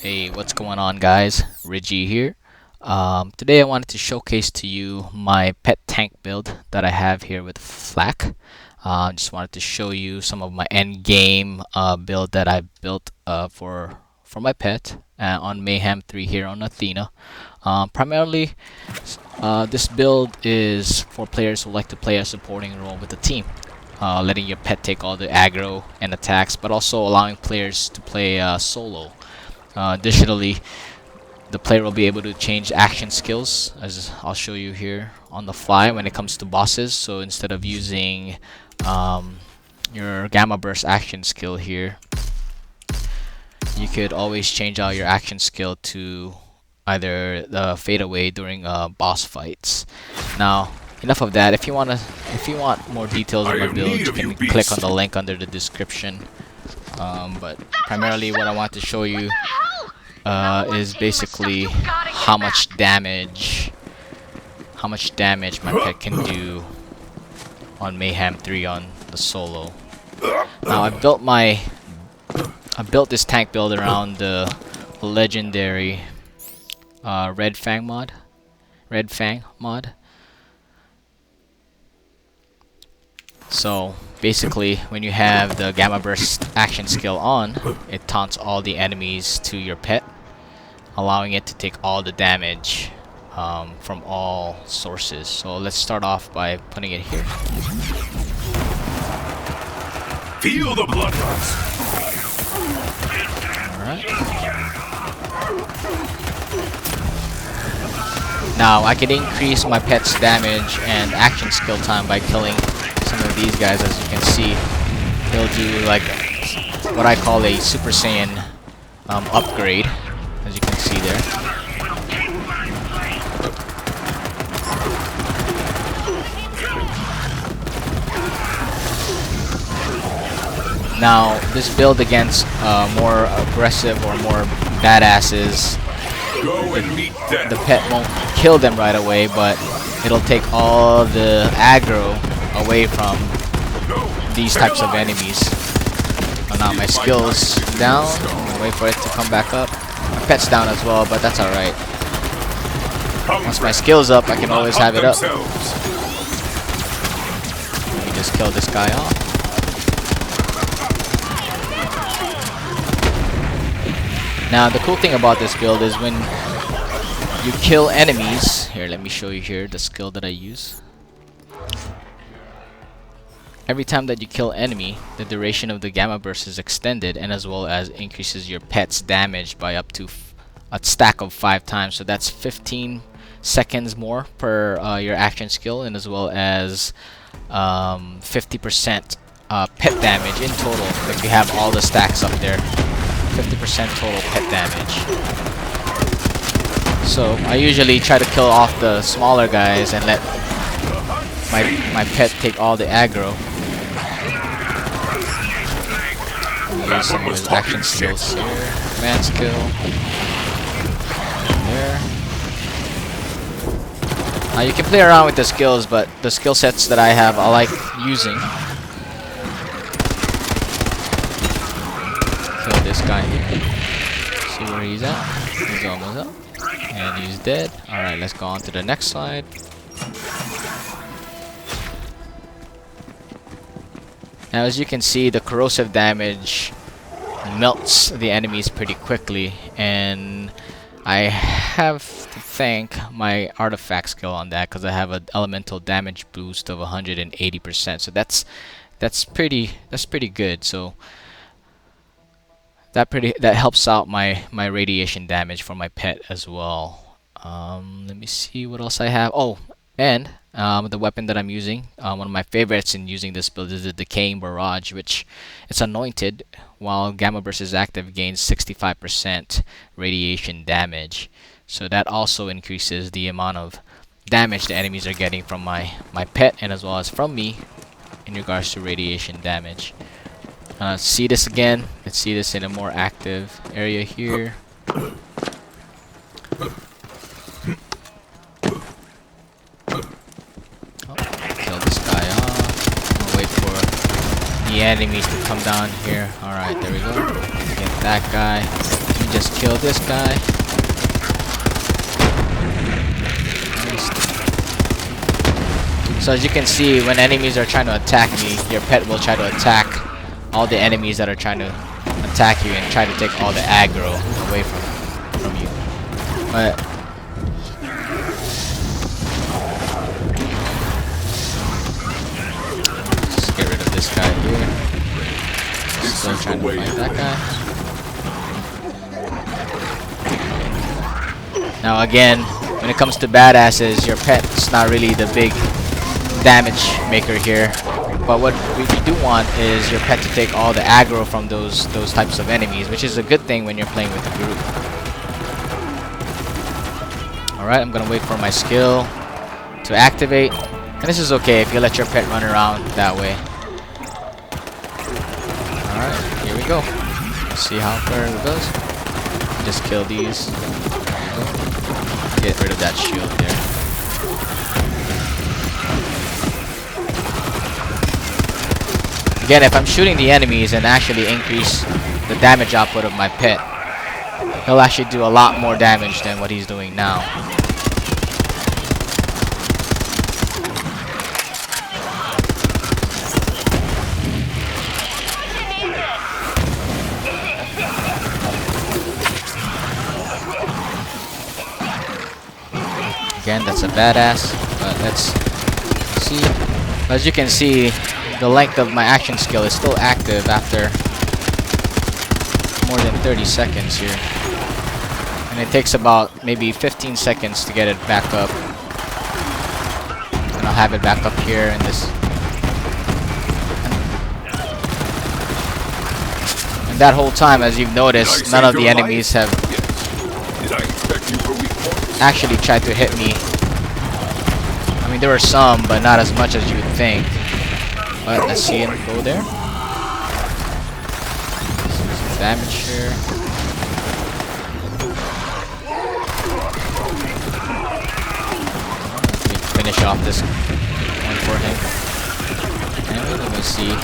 Hey, what's going on, guys? Reggie here. Today I wanted to showcase to you my pet tank build that I have here with Flak. Just wanted to show you some of my end game build that I built for my pet on Mayhem 3 here on Athena. Primarily, this build is for players who like to play a supporting role with the team. Letting your pet take all the aggro and attacks, but also allowing players to play solo. Additionally, the player will be able to change action skills, as I'll show you here on the fly when it comes to bosses. So instead of using your Gamma Burst action skill here, you could always change out your action skill to either the fade away during boss fights. Now, enough of that. If you want more details on my build, you can click on the link under the description. But primarily, what I want to show you is basically how much damage my pet can do on Mayhem 3 on the solo. Now I built this tank build around the legendary Red Fang mod. So basically, when you have the Gamma Burst action skill on, it taunts all the enemies to your pet, allowing it to take all the damage from all sources. So let's start off by putting it here. Feel the blood rush. Alright. Now I can increase my pet's damage and action skill time by killing some of these guys. As you can see, they'll do like what I call a Super Saiyan upgrade, as you can see there. Now this build against more aggressive or more badasses, the pet won't kill them right away, but it'll take all the aggro away from these types of enemies. Oh, now my skill's down. Wait for it to come back up. My pet's down as well, but that's alright. Once my skill's up, I can always have it up. Let me just kill this guy off. Now the cool thing about this build is when you kill enemies. Here, let me show you here the skill that I use. Every time that you kill enemy, the duration of the Gamma Burst is extended, and as well as increases your pet's damage by up to a stack of 5 times. So that's 15 seconds more per your action skill, and as well as 50% pet damage in total if you have all the stacks up there. 50% total pet damage. So I usually try to kill off the smaller guys and let my pet take all the aggro. Use some of his action skills here. Command skill. There. Now you can play around with the skills, but the skill sets that I have, I like using. Kill this guy here. See where he's at. He's almost up. And he's dead. Alright, let's go on to the next slide. Now as you can see, the corrosive damage melts the enemies pretty quickly, and I have to thank my artifact skill on that, because I have an elemental damage boost of 180%. So that's pretty good. So that helps out my radiation damage for my pet as well. Let me see what else I have. Oh, and the weapon that I'm using, one of my favorites in using this build is the Decaying Barrage, which it's anointed. While Gamma Burst is active, gains 65% radiation damage. So that also increases the amount of damage the enemies are getting from my pet, and as well as from me in regards to radiation damage. See this again. Let's see this in a more active area here. Kill this guy off. I'm gonna wait for the enemies to come down here. Alright, there we go. Get that guy. just kill this guy. So as you can see, when enemies are trying to attack me, your pet will try to attack all the enemies that are trying to attack you and try to take all the aggro away from you. But just get rid of this guy here. Still trying to fight that guy. Now again, when it comes to badasses, your pet's not really the big damage maker here, but what we do want is your pet to take all the aggro from those types of enemies, which is a good thing when you're playing with a group. Alright, I'm gonna wait for my skill to activate, and this is okay if you let your pet run around that way. Alright, here we go. Let's see how far it goes. Just kill these. Get rid of that shield there. Again, if I'm shooting the enemies and actually increase the damage output of my pet, he'll actually do a lot more damage than what he's doing now. Again, that's a badass, but let's see. As you can see, the length of my action skill is still active after more than 30 seconds here. And it takes about maybe 15 seconds to get it back up. And I'll have it back up here in this. And that whole time, as you've noticed, none of the enemies have actually tried to hit me. I mean, there were some, but not as much as you would think. But let's see him go there. Some damage here. Let me finish off this one for him. And let me see.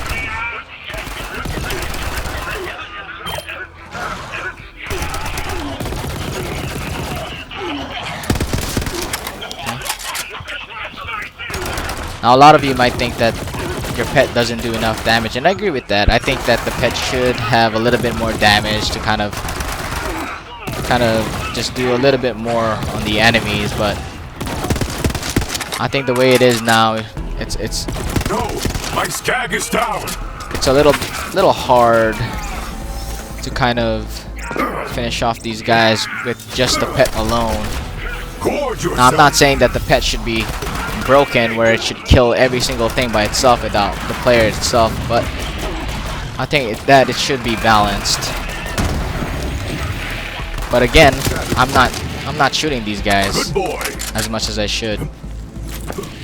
Now a lot of you might think that your pet doesn't do enough damage, and I agree with that. I think that the pet should have a little bit more damage to kind of just do a little bit more on the enemies, but I think the way it is now, it's No, my skag is down. It's a little hard to kind of finish off these guys with just the pet alone. Now I'm not saying that the pet should be broken where it should kill every single thing by itself without the player itself, but I think that it should be balanced. But again, I'm not shooting these guys as much as I should.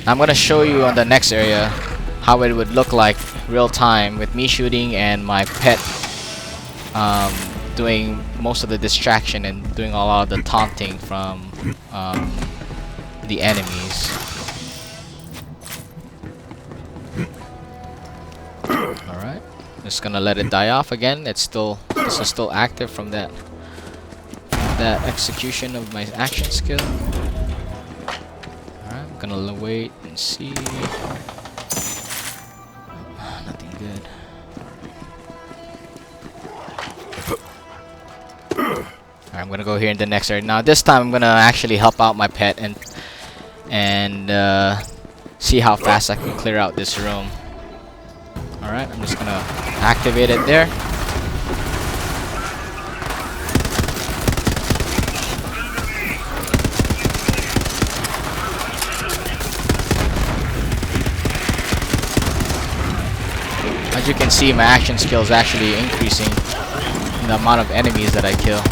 I'm gonna show you on the next area how it would look like real time with me shooting and my pet doing most of the distraction and doing a lot of the taunting from the enemies. Alright, just gonna let it die off again. This is still active from that execution of my action skill. Alright, I'm gonna wait and see. Nothing good. Alright, I'm gonna go here in the next area. Now this time I'm gonna actually help out my pet and see how fast I can clear out this room. Alright, I'm just gonna activate it there. As you can see, my action skill is actually increasing in the amount of enemies that I kill.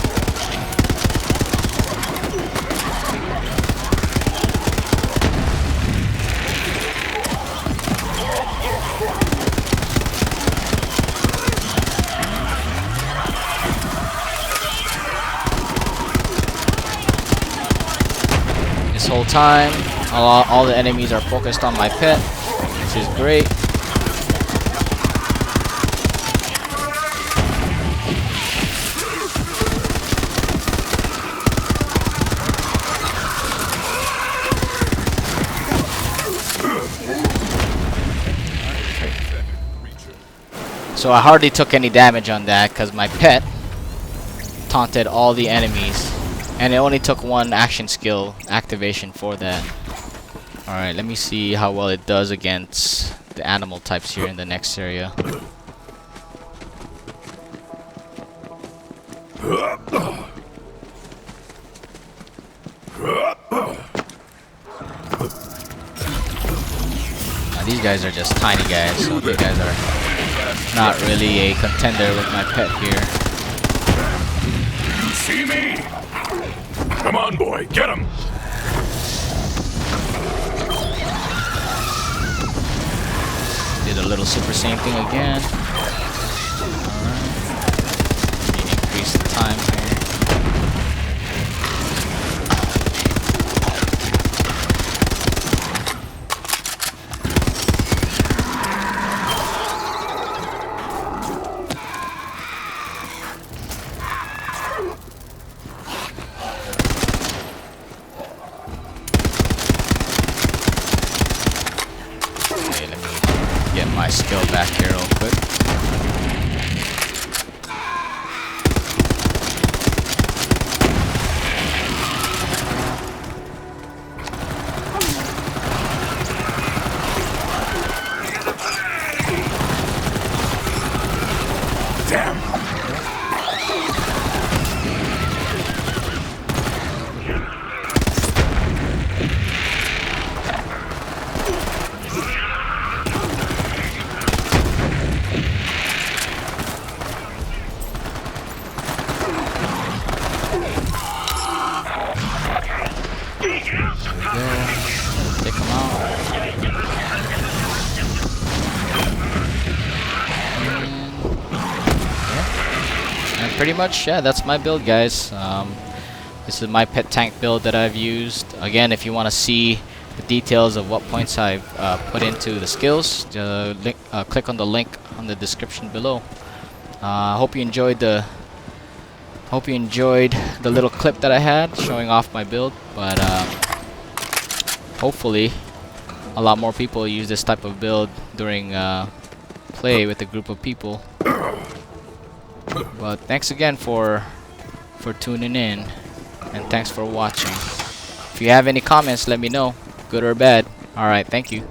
This whole time, all the enemies are focused on my pet, which is great. So I hardly took any damage on that because my pet taunted all the enemies, and it only took one action skill activation for that. Alright, let me see how well it does against the animal types here in the next area. Now these guys are just tiny guys, so these guys are not really a contender with my pet here. You see me? Come on, boy, get him! Did a little Super Saiyan thing again. Alright. Let me increase the time here. Okay, let me get my skill back here real quick. Damn! Take them out. And pretty much, yeah, that's my build, guys. This is my pet tank build that I've used. Again, if you want to see the details of what points I've put into the skills, click on the link on the description below. Hope you enjoyed the little clip that I had showing off my build, but hopefully a lot more people use this type of build during play with a group of people. But thanks again for tuning in, and thanks for watching. If you have any comments, let me know, good or bad. Alright, thank you.